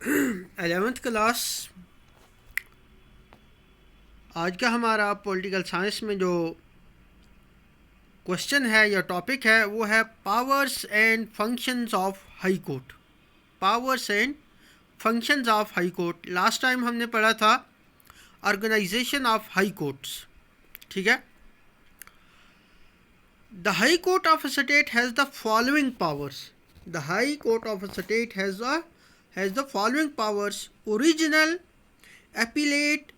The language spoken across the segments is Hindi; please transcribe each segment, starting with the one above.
11th क्लास आज का हमारा पॉलिटिकल साइंस में जो क्वेश्चन है या टॉपिक है वो है powers and functions of high court. Powers and functions of high court. Last time हमने पढ़ा था ऑर्गेनाइजेशन ऑफ हाई कोर्ट्स। ठीक है। The high court of a state has the following powers. The high court of a state has the following powers: original, appellate,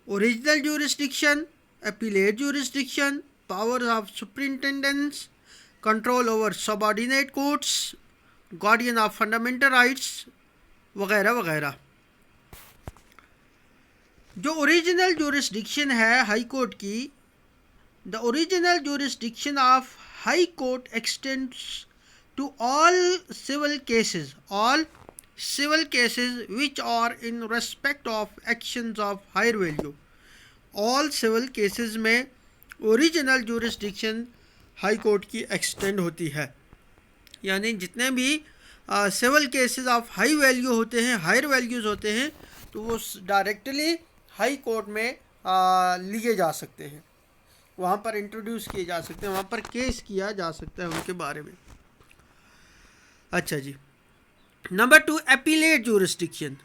original jurisdiction, appellate jurisdiction, powers of superintendence, control over subordinate courts, guardian of fundamental rights वगैरह वगैरह। जो ओरिजिनल जुरिस्डिक्शन है हाई कोर्ट की, the original jurisdiction of high court extends to all civil cases, all civil cases which are in respect of actions of higher value। all civil cases में ओरिजिनल jurisdiction हाई कोर्ट की एक्सटेंड होती है, यानी जितने भी civil cases of high value होते हैं, हायर वैल्यूज़ होते हैं, तो वो डायरेक्टली हाई कोर्ट में लिए जा सकते हैं, वहाँ पर इंट्रोड्यूस किए जा सकते हैं, वहाँ पर केस किया जा सकता है उनके बारे में। अच्छा जी। Number 2, appellate jurisdiction.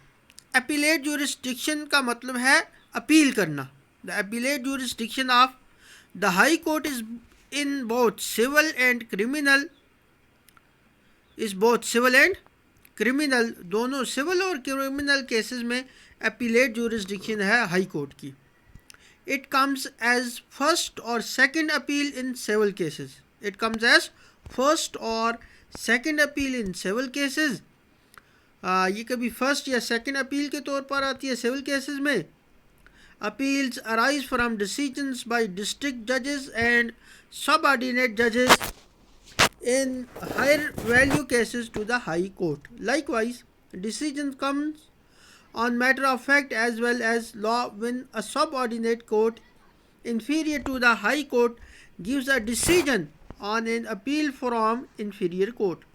Appellate jurisdiction का मतलब है अपील करना। The appellate jurisdiction of the high court is in both civil and criminal, दोनों सिविल और क्रिमिनल केसेस में अपीलेट जुरिस्डिक्शन है हाई कोर्ट की। इट कम्स एज फर्स्ट और second appeal in civil cases. It comes as first और second appeal in civil cases. ये कभी फर्स्ट या सेकंड अपील के तौर पर आती है सिविल केसेस में। Appeals arise from decisions bye district जजेस एंड सबऑर्डिनेट जजेस in higher value cases to the high court. Likewise, decisions comes on matter of fact as well as law when a subordinate court inferior to the high court gives a decision on an appeal from inferior court.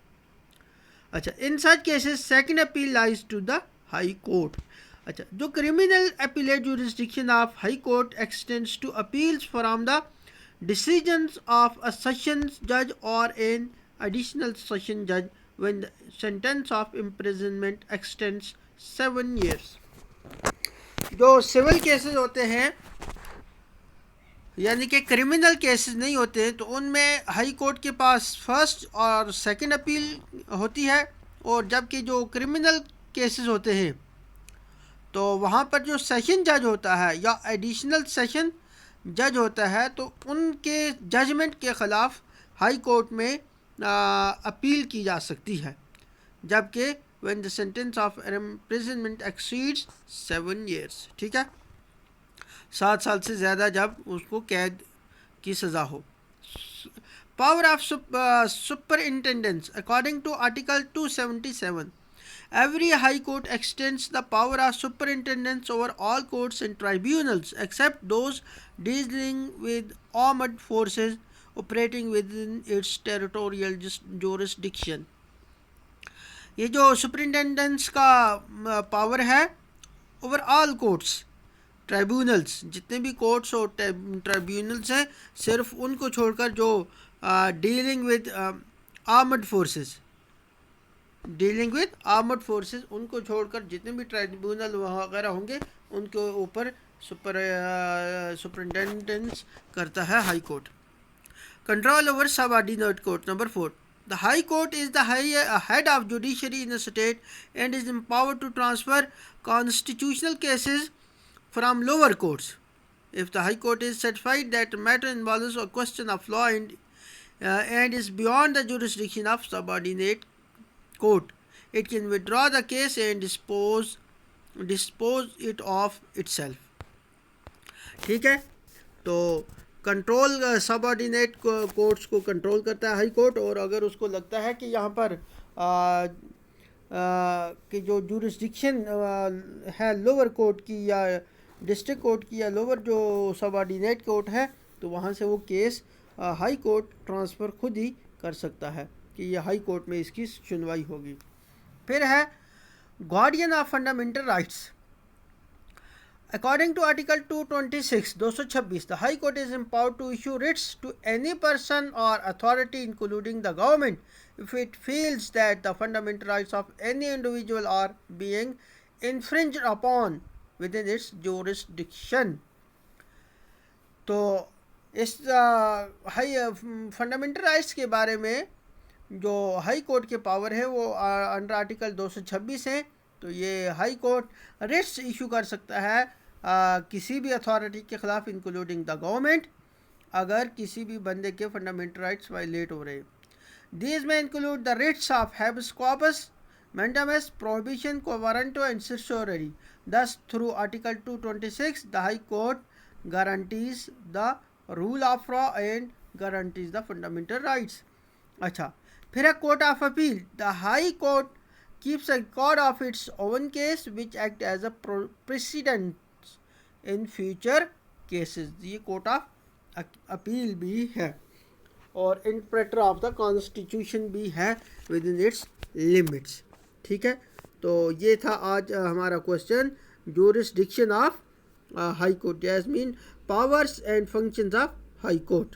अच्छा, in such cases second appeal lies to the high court. अच्छा, जो criminal appellate jurisdiction of high court extends to appeals from the decisions of a sessions judge or an additional session judge when the sentence of imprisonment extends 7 years। जो सिविल केसेस होते हैं यानी कि क्रिमिनल केसेस नहीं होते हैं, तो उनमें हाई कोर्ट के पास फर्स्ट और सेकंड अपील होती है, और जबकि जो क्रिमिनल केसेस होते हैं तो वहाँ पर जो सेशन जज होता है या एडिशनल सेशन जज होता है, तो उनके जजमेंट के ख़िलाफ़ हाई कोर्ट में अपील की जा सकती है, जबकि when the sentence of imprisonment exceeds 7 years। ठीक है, 7 साल से ज़्यादा जब उसको कैद की सज़ा हो। Power of superintendence according to article 277, every high court extends the power of superintendence over all courts and tribunals except those dealing with armed forces operating within its territorial jurisdiction। ये जो सुपरिंटेंडेंस का पावर है ओवर ऑल कोर्ट्स, ट्राइब्यूनल्स, जितने भी कोर्ट्स और ट्राइब्यूनल्स हैं, सिर्फ उनको छोड़कर जो डीलिंग विद आर्मड फोर्सेस, उनको छोड़कर जितने भी ट्राइब्यूनल वगैरह होंगे उनके ऊपर सुपरिंटेंडेंस करता है high court. Control over subordinate court. Number 4, the high court is the head of judiciary in the state and is empowered to transfer constitutional cases from lower courts if the high court is satisfied that matter involves a question of law and is beyond the jurisdiction of subordinate court, it can withdraw the case and dispose it of itself। ठीक है, तो कंट्रोल सबऑर्डिनेट कोर्ट्स को कंट्रोल करता है हाई कोर्ट, और अगर उसको लगता है कि यहाँ पर कि जो जुरिस्डिक्शन है लोअर कोर्ट की या डिस्ट्रिक्ट कोर्ट की या लोअर जो सबऑर्डिनेट कोर्ट है, तो वहाँ से वो केस हाई कोर्ट ट्रांसफ़र खुद ही कर सकता है कि यह हाई कोर्ट में इसकी सुनवाई होगी। फिर है guardian of fundamental rights. According to Article 226, the High Court is empowered to issue writs to any person or authority, including the government, if it feels that the fundamental rights of any individual are being infringed upon within its jurisdiction. तो इस फंडामेंटल राइट्स के बारे में जो हाई कोर्ट के पावर है वो अंडर आर्टिकल 226 है। तो ये हाई कोर्ट रिट्स इशू कर सकता है किसी भी अथॉरिटी के ख़िलाफ़, इंक्लूडिंग द गवर्नमेंट, अगर किसी भी बंदे के फंडामेंटल राइट्स वायलेट हो रहे। दीज में include the writs of habeas corpus, mandamus, prohibition, quo warranto and certiorari. Thus through article 226 the high court guarantees the rule of law and guarantees the fundamental rights. अच्छा, फिर है court of appeal. The high court keeps a record of its own case which act as a precedent in future cases. ये कोर्ट ऑफ अपील भी है और इंटरप्रेटर ऑफ द कॉन्स्टिट्यूशन भी है विद इन इट्स लिमिट्स। ठीक है, तो ये था आज हमारा question, jurisdiction of high court, that mean powers and functions of high court.